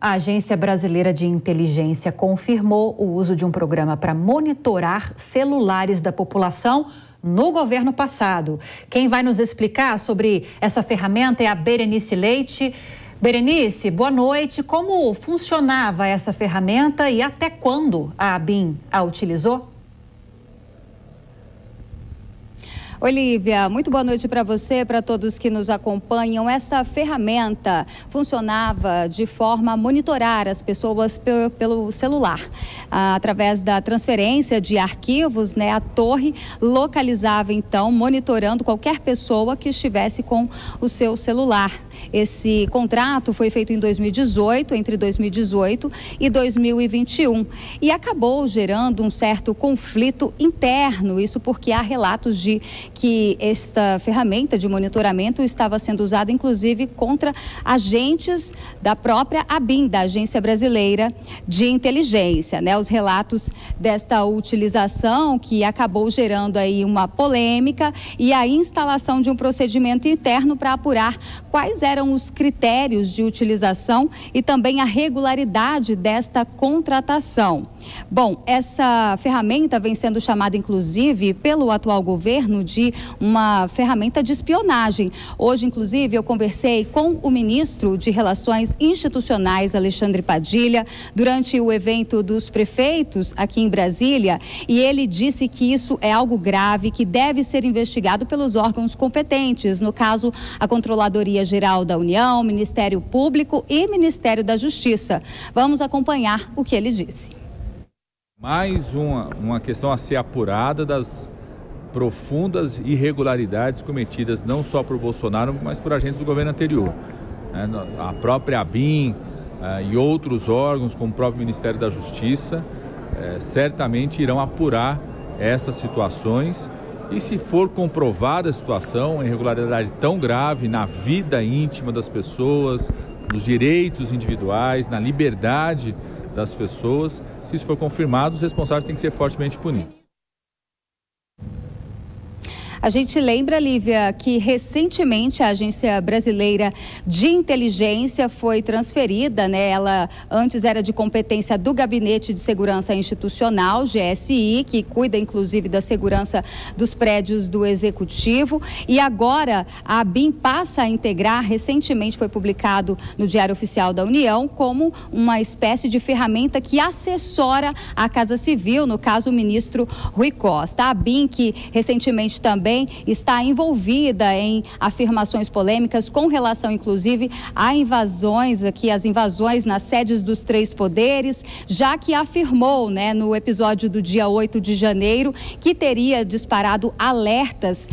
A Agência Brasileira de Inteligência confirmou o uso de um programa para monitorar celulares da população no governo passado. Quem vai nos explicar sobre essa ferramenta é a Berenice Leite. Berenice, boa noite. Como funcionava essa ferramenta e até quando a ABIN a utilizou? Oi, Lívia, muito boa noite para você, para todos que nos acompanham. Essa ferramenta funcionava de forma a monitorar as pessoas pelo celular. Através da transferência de arquivos, a torre localizava, então, monitorando qualquer pessoa que estivesse com o seu celular. Esse contrato foi feito em 2018, entre 2018 e 2021, e acabou gerando um certo conflito interno, isso porque há relatos de que esta ferramenta de monitoramento estava sendo usada, inclusive, contra agentes da própria ABIN, da Agência Brasileira de Inteligência, Os relatos desta utilização que acabou gerando aí uma polêmica e a instalação de um procedimento interno para apurar quais eram os critérios de utilização e também a regularidade desta contratação. Bom, essa ferramenta vem sendo chamada, inclusive, pelo atual governo de uma ferramenta de espionagem. Hoje, inclusive, eu conversei com o ministro de Relações Institucionais, Alexandre Padilha, durante o evento dos prefeitos aqui em Brasília, e ele disse que isso é algo grave, que deve ser investigado pelos órgãos competentes, no caso, a Controladoria Geral da União, Ministério Público e Ministério da Justiça. Vamos acompanhar o que ele disse. Mais uma questão a ser apurada das profundas irregularidades cometidas não só por Bolsonaro, mas por agentes do governo anterior. A própria ABIN e outros órgãos, como o próprio Ministério da Justiça, certamente irão apurar essas situações. E se for comprovada a situação, uma irregularidade tão grave na vida íntima das pessoas, nos direitos individuais, na liberdade das pessoas, se isso for confirmado, os responsáveis têm que ser fortemente punidos. A gente lembra, Lívia, que recentemente a Agência Brasileira de Inteligência foi transferida, Ela antes era de competência do Gabinete de Segurança Institucional, GSI, que cuida inclusive da segurança dos prédios do Executivo, e agora a ABIN passa a integrar, recentemente foi publicado no Diário Oficial da União, como uma espécie de ferramenta que assessora a Casa Civil, no caso o ministro Rui Costa. A ABIN, que recentemente também está envolvida em afirmações polêmicas com relação, inclusive, a invasões aqui, as invasões nas sedes dos três poderes, já que afirmou, no episódio do dia 8 de janeiro, que teria disparado alertas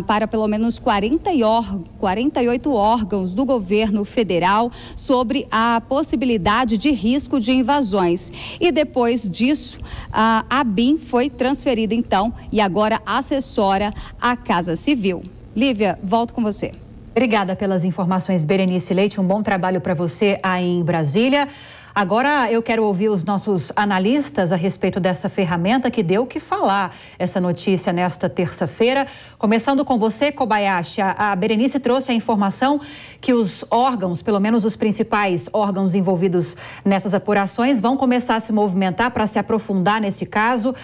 para pelo menos 48 órgãos do governo federal sobre a possibilidade de risco de invasões. E depois disso, a ABIN foi transferida, então, e agora assessora a Casa Civil. Lívia, volto com você. Obrigada pelas informações, Berenice Leite. Um bom trabalho para você aí em Brasília. Agora eu quero ouvir os nossos analistas a respeito dessa ferramenta que deu o que falar, essa notícia nesta terça-feira. Começando com você, Kobayashi, a Berenice trouxe a informação que os órgãos, pelo menos os principais órgãos envolvidos nessas apurações, vão começar a se movimentar para se aprofundar nesse caso.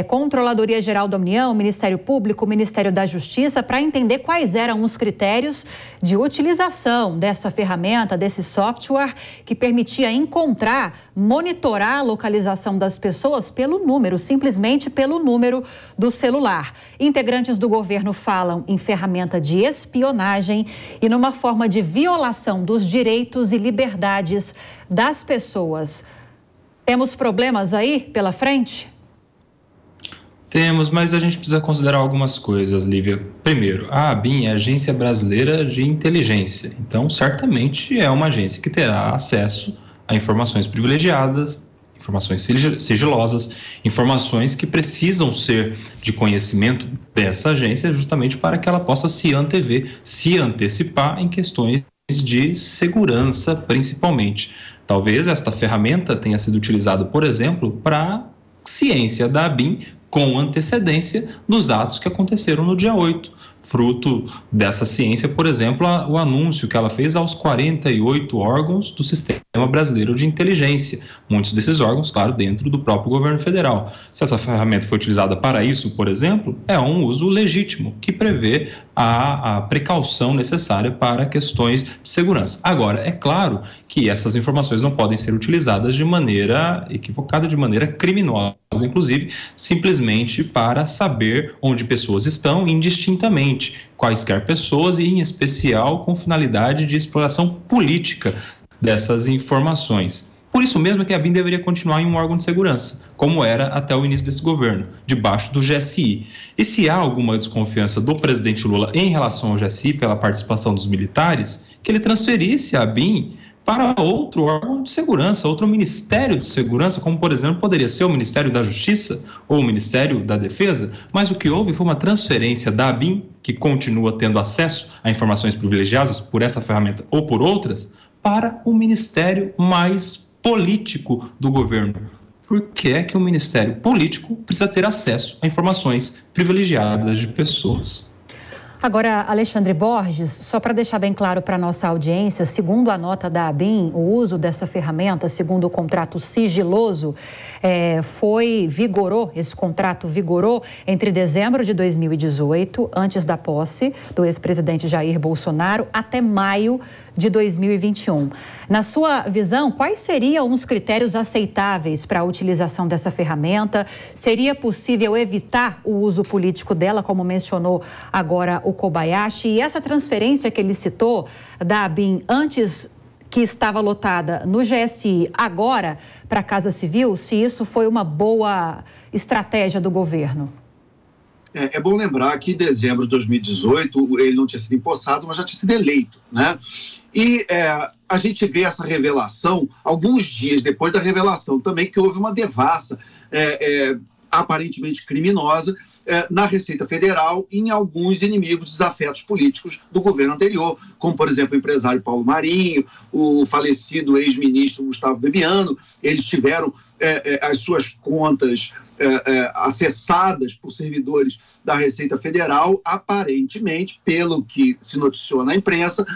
Controladoria Geral da União, Ministério Público, Ministério da Justiça, para entender quais eram os critérios de utilização dessa ferramenta, desse software que permitia monitorar a localização das pessoas pelo número, simplesmente pelo número do celular. Integrantes do governo falam em ferramenta de espionagem e numa forma de violação dos direitos e liberdades das pessoas. Temos problemas aí pela frente? Temos, mas a gente precisa considerar algumas coisas, Lívia. Primeiro, a ABIN é a Agência Brasileira de Inteligência. Então, certamente é uma agência que terá acesso a informações privilegiadas, informações sigilosas, informações que precisam ser de conhecimento dessa agência justamente para que ela possa se antever, se antecipar em questões de segurança, principalmente. Talvez esta ferramenta tenha sido utilizada, por exemplo, para ciência da ABIN com antecedência dos atos que aconteceram no dia 8. Fruto dessa ciência, por exemplo, o anúncio que ela fez aos 48 órgãos do Sistema Brasileiro de Inteligência. Muitos desses órgãos, claro, dentro do próprio governo federal. Se essa ferramenta foi utilizada para isso, por exemplo, é um uso legítimo, que prevê a precaução necessária para questões de segurança. Agora, é claro que essas informações não podem ser utilizadas de maneira equivocada, de maneira criminosa, inclusive, simplesmente para saber onde pessoas estão indistintamente, quaisquer pessoas e, em especial, com finalidade de exploração política dessas informações. Por isso mesmo que a ABIN deveria continuar em um órgão de segurança, como era até o início desse governo, debaixo do GSI. E se há alguma desconfiança do presidente Lula em relação ao GSI pela participação dos militares, que ele transferisse a ABIN para outro órgão de segurança, outro Ministério de Segurança, como, por exemplo, poderia ser o Ministério da Justiça ou o Ministério da Defesa, mas o que houve foi uma transferência da ABIN, que continua tendo acesso a informações privilegiadas por essa ferramenta ou por outras, para o Ministério mais político do governo. Por que é que o Ministério político precisa ter acesso a informações privilegiadas de pessoas? Agora, Alexandre Borges, só para deixar bem claro para a nossa audiência, segundo a nota da ABIN, o uso dessa ferramenta, segundo o contrato sigiloso, esse contrato vigorou entre dezembro de 2018, antes da posse do ex-presidente Jair Bolsonaro, até maio de 2021. Na sua visão, quais seriam os critérios aceitáveis para a utilização dessa ferramenta? Seria possível evitar o uso político dela, como mencionou agora o Kobayashi? E essa transferência que ele citou da ABIN antes, que estava lotada no GSI, agora para a Casa Civil, se isso foi uma boa estratégia do governo? É bom lembrar que em dezembro de 2018 ele não tinha sido empossado, mas já tinha sido eleito, né? E a gente vê essa revelação alguns dias depois da revelação também que houve uma devassa aparentemente criminosa na Receita Federal em alguns inimigos desafetos políticos do governo anterior, como, por exemplo, o empresário Paulo Marinho, o falecido ex-ministro Gustavo Bebiano. Eles tiveram as suas contas acessadas por servidores da Receita Federal, aparentemente, pelo que se noticiou na imprensa,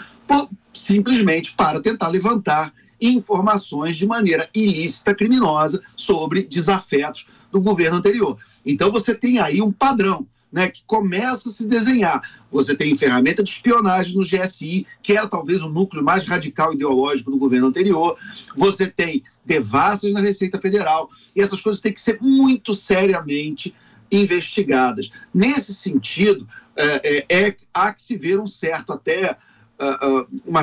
simplesmente para tentar levantar informações de maneira ilícita, criminosa, sobre desafetos do governo anterior. Então você tem aí um padrão, né, que começa a se desenhar. Você tem ferramenta de espionagem no GSI, que era talvez o núcleo mais radical ideológico do governo anterior. Você tem devassas na Receita Federal, e essas coisas têm que ser muito seriamente investigadas. Nesse sentido, há que se ver uma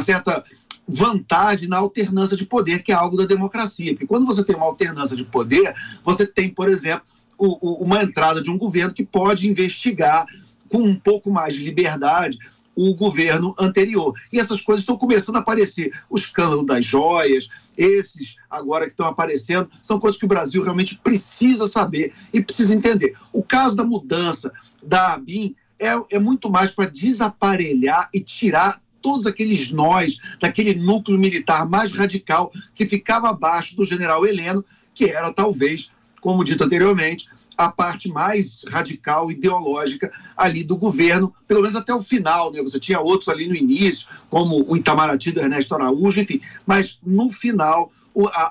certa vantagem na alternância de poder, que é algo da democracia. Porque quando você tem uma alternância de poder, você tem, por exemplo, uma entrada de um governo que pode investigar com um pouco mais de liberdade o governo anterior. E essas coisas estão começando a aparecer. O escândalo das joias, esses agora que estão aparecendo, são coisas que o Brasil realmente precisa saber e precisa entender. O caso da mudança da ABIN é muito mais para desaparelhar e tirar todos aqueles nós daquele núcleo militar mais radical que ficava abaixo do general Heleno, que era talvez, como dito anteriormente, a parte mais radical, ideológica ali do governo, pelo menos até o final, né? Você tinha outros ali no início, como o Itamaraty do Ernesto Araújo, enfim, mas no final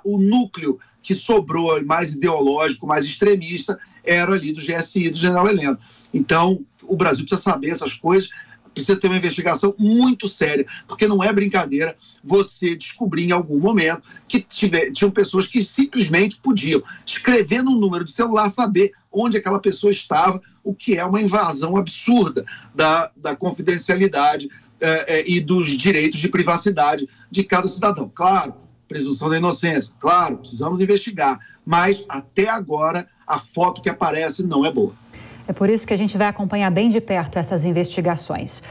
o núcleo que sobrou mais ideológico, mais extremista, era ali do GSI, do general Heleno. Então, o Brasil precisa saber essas coisas, precisa ter uma investigação muito séria, porque não é brincadeira você descobrir em algum momento que tinham pessoas que simplesmente podiam, escrever num número de celular, saber onde aquela pessoa estava, o que é uma invasão absurda da confidencialidade e dos direitos de privacidade de cada cidadão. Claro, presunção da inocência, claro, precisamos investigar, mas até agora a foto que aparece não é boa. É por isso que a gente vai acompanhar bem de perto essas investigações.